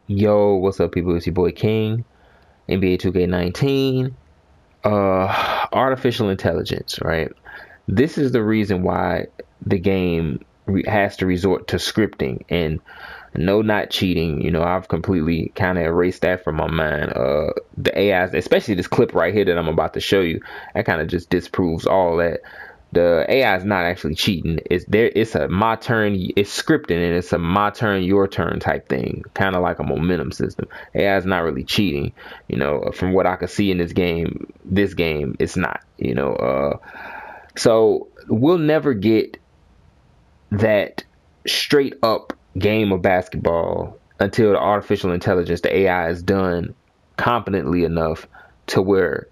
Yo, what's up, people? It's your boy King, NBA 2K19. Artificial intelligence, right? This is the reason why the game has to resort to scripting and no, not cheating. I've completely kind of erased that from my mind. The AIs, especially this clip right here that I'm about to show you, that kind of just disproves all that. The AI is not actually cheating. It's a my turn. It's scripting, and it's a my turn, your turn type thing, kind of like a momentum system. AI is not really cheating. From what I can see in this game, it's not. So we'll never get that straight up game of basketball until the artificial intelligence, the AI, is done competently enough to where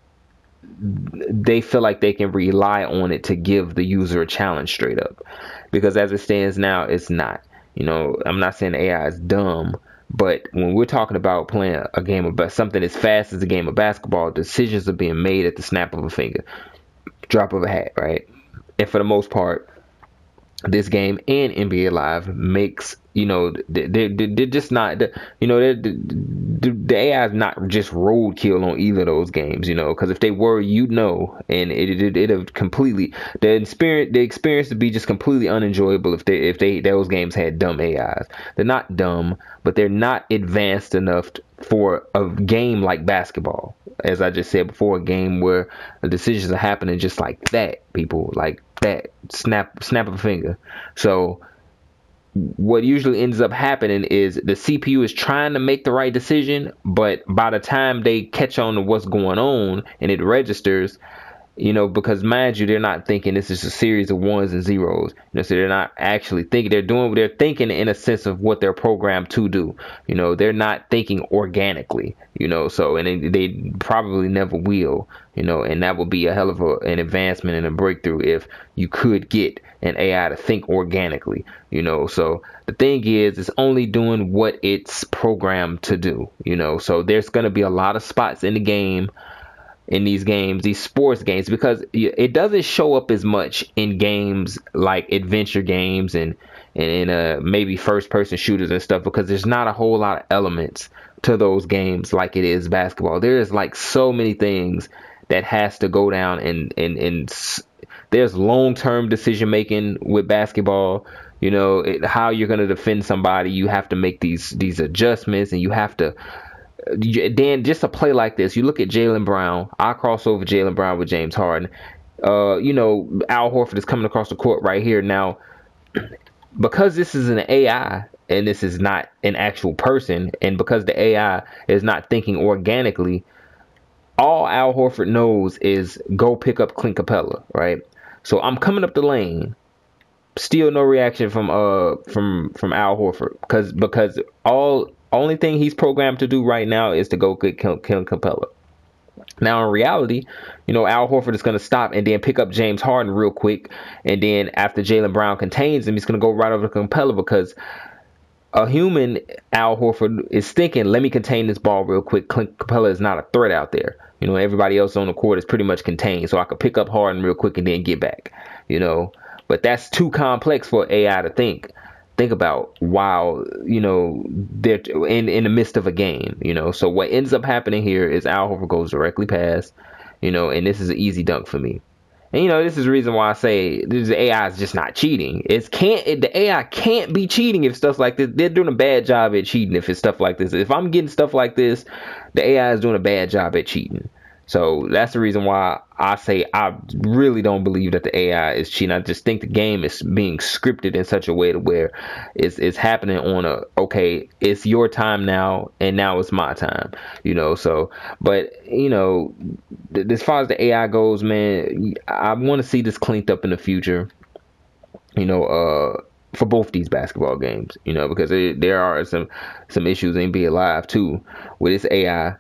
they feel like they can rely on it to give the user a challenge straight up. Because as it stands now, it's not. I'm not saying AI is dumb, but when we're talking about playing a game of something as fast as a game of basketball, decisions are being made at the snap of a finger, drop of a hat, right? And for the most part, this game and NBA Live makes they're just not the AI is not just roadkill on either of those games, because if they were, and it'd have completely the experience would be just completely unenjoyable if those games had dumb AIs. They're not dumb, but they're not advanced enough for a game like basketball. As I just said before, a game where the decisions are happening just like that, people, like that, snap of a finger. So what usually ends up happening is the CPU is trying to make the right decision, but by the time they catch on to what's going on and it registers, because mind you, they're not thinking this is a series of ones and zeros. So they're not actually thinking. They're thinking in a sense of what they're programmed to do. They're not thinking organically. So and they probably never will. And that would be a hell of an advancement and a breakthrough if you could get an AI to think organically. So the thing is, it's only doing what it's programmed to do. So there's going to be a lot of spots in the game, in these games, these sports games, because it doesn't show up as much in games like adventure games and maybe first person shooters and stuff, because there's not a whole lot of elements to those games like it is basketball. There is like so many things that has to go down, and there's long-term decision making with basketball. How you're going to defend somebody, you have to make these adjustments, and you have to then just a play like this. You look at Jaylen Brown. I cross over Jaylen Brown with James Harden. Al Horford is coming across the court right here now. Because this is an AI and this is not an actual person, and because the AI is not thinking organically, all Al Horford knows is go pick up Clint Capella, right? So I'm coming up the lane. Still no reaction from Al Horford, because only thing he's programmed to do right now is to go get Clint Capella. Now in reality, Al Horford is going to stop and then pick up James Harden real quick, and then after Jaylen Brown contains him, he's going to go right over to Capella, because a human Al Horford is thinking, let me contain this ball real quick. Clint Capella is not a threat out there. Everybody else on the court is pretty much contained, so I could pick up Harden real quick and then get back. But that's too complex for AI to think about while they're in the midst of a game. So what ends up happening here is Al Horford goes directly past, and this is an easy dunk for me. And this is the reason why I say the AI is just not cheating. The AI can't be cheating if stuff like this. They're doing a bad job at cheating if it's stuff like this. If I'm getting stuff like this, the AI is doing a bad job at cheating. So that's the reason why I say I really don't believe that the AI is cheating. I just think the game is being scripted in such a way to where it's happening on okay, it's your time now, and now it's my time. So, but as far as the AI goes, man, I want to see this cleaned up in the future. For both these basketball games, because there are some issues in NBA Live too with this AI.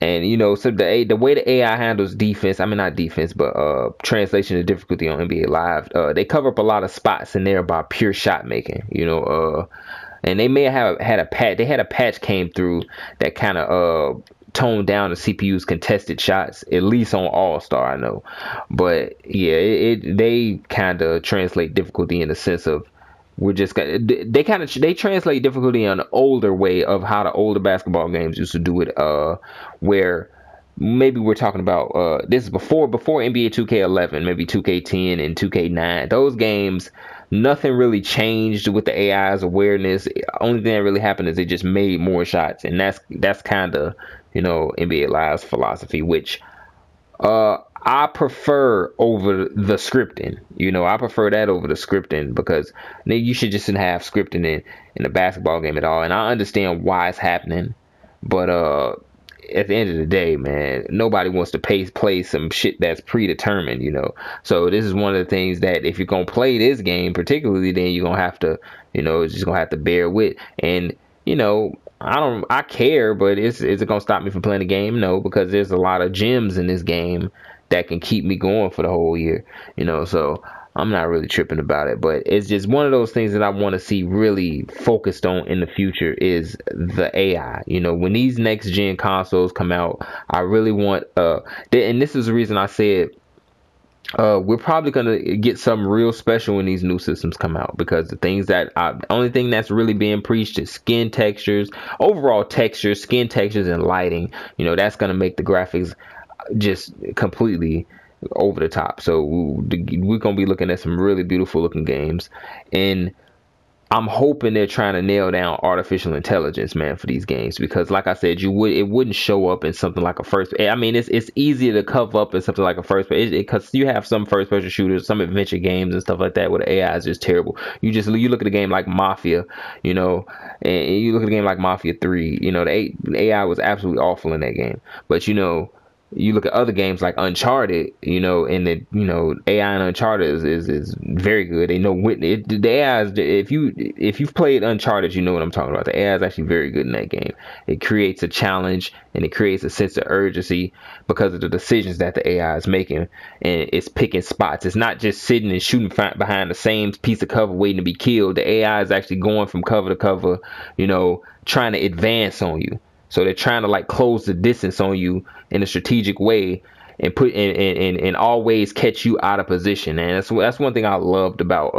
And so the way the AI handles defense, I mean not defense, but translation of difficulty on NBA Live, they cover up a lot of spots in there by pure shot making. And they may have had a patch. They had a patch came through that kind of toned down the CPU's contested shots, at least on All Star, I know. But yeah, they kind of translate difficulty in the sense of we're just they translate difficulty on an older way of how the older basketball games used to do it, where maybe we're talking about this is before NBA 2K11, maybe 2K10 and 2K9. Those games, nothing really changed with the AI's awareness. Only thing that really happened is they just made more shots, and that's kind of, NBA Live's philosophy, which I prefer over the scripting. I prefer that over the scripting, because you should just have scripting in a basketball game at all. And I understand why it's happening, but at the end of the day, man, nobody wants to play some shit that's predetermined, So this is one of the things that if you're gonna play this game, particularly, then you're gonna have to, it's just gonna have to bear with. And I care, but is it gonna stop me from playing the game? No, because there's a lot of gems in this game that can keep me going for the whole year, So I'm not really tripping about it, but it's just one of those things that I want to see really focused on in the future is the AI. When these next gen consoles come out, I really want and this is the reason I said we're probably gonna get something real special when these new systems come out, because the only thing that's really being preached is skin textures, overall textures, skin textures, and lighting. That's gonna make the graphics just completely over the top. So we're gonna be looking at some really beautiful looking games, and I'm hoping they're trying to nail down artificial intelligence, man, for these games, because like I said, it wouldn't show up in something like a first. I mean, it's easier to cover up in something like a first, because you have some first person shooters, some adventure games and stuff like that where the AI is just terrible. You look at a game like Mafia, and you look at a game like Mafia 3, the AI was absolutely awful in that game. But you look at other games like Uncharted, and the AI in Uncharted is very good. They know the AI is, if you've played Uncharted, you know what I'm talking about. The AI is actually very good in that game. It creates a challenge, and it creates a sense of urgency because of the decisions that the AI is making, and it's picking spots. It's not just sitting and shooting behind the same piece of cover waiting to be killed. The AI is actually going from cover to cover, trying to advance on you. So they're trying to close the distance on you in a strategic way, and put and always catch you out of position. And that's one thing I loved about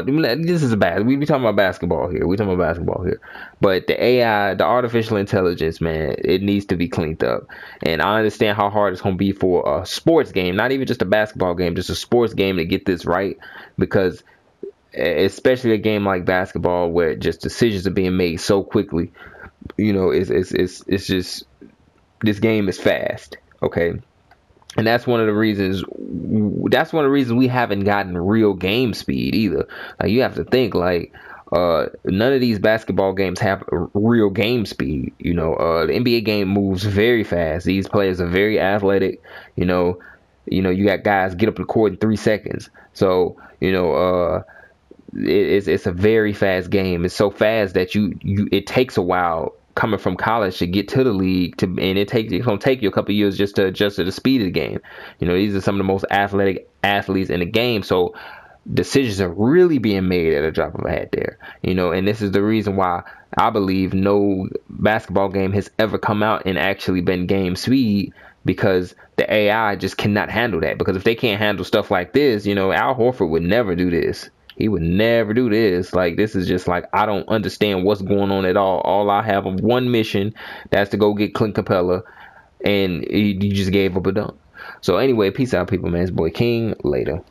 this is we be talking about basketball here. But the AI, the artificial intelligence, man, it needs to be cleaned up. And I understand how hard it's gonna be for a sports game, not even just a basketball game, just a sports game, to get this right, because especially a game like basketball where just decisions are being made so quickly. It's just, this game is fast, okay? And that's one of the reasons we haven't gotten real game speed either. You have to think, none of these basketball games have real game speed. The NBA game moves very fast. These players are very athletic. You got guys get up the court in 3 seconds. So it's a very fast game. It's so fast that it takes a while coming from college to get to the league, and it's gonna take you a couple of years just to adjust to the speed of the game. These are some of the most athletic athletes in the game, so decisions are really being made at a drop of a hat there. And this is the reason why I believe no basketball game has ever come out and actually been game speed, because the AI just cannot handle that. Because if they can't handle stuff like this, Al Horford would never do this. He would never do this. This is just I don't understand what's going on at all. All I have of one mission, that's to go get Clint Capella, and he just gave up a dunk. So anyway, peace out, people, man. It's boy King. Later.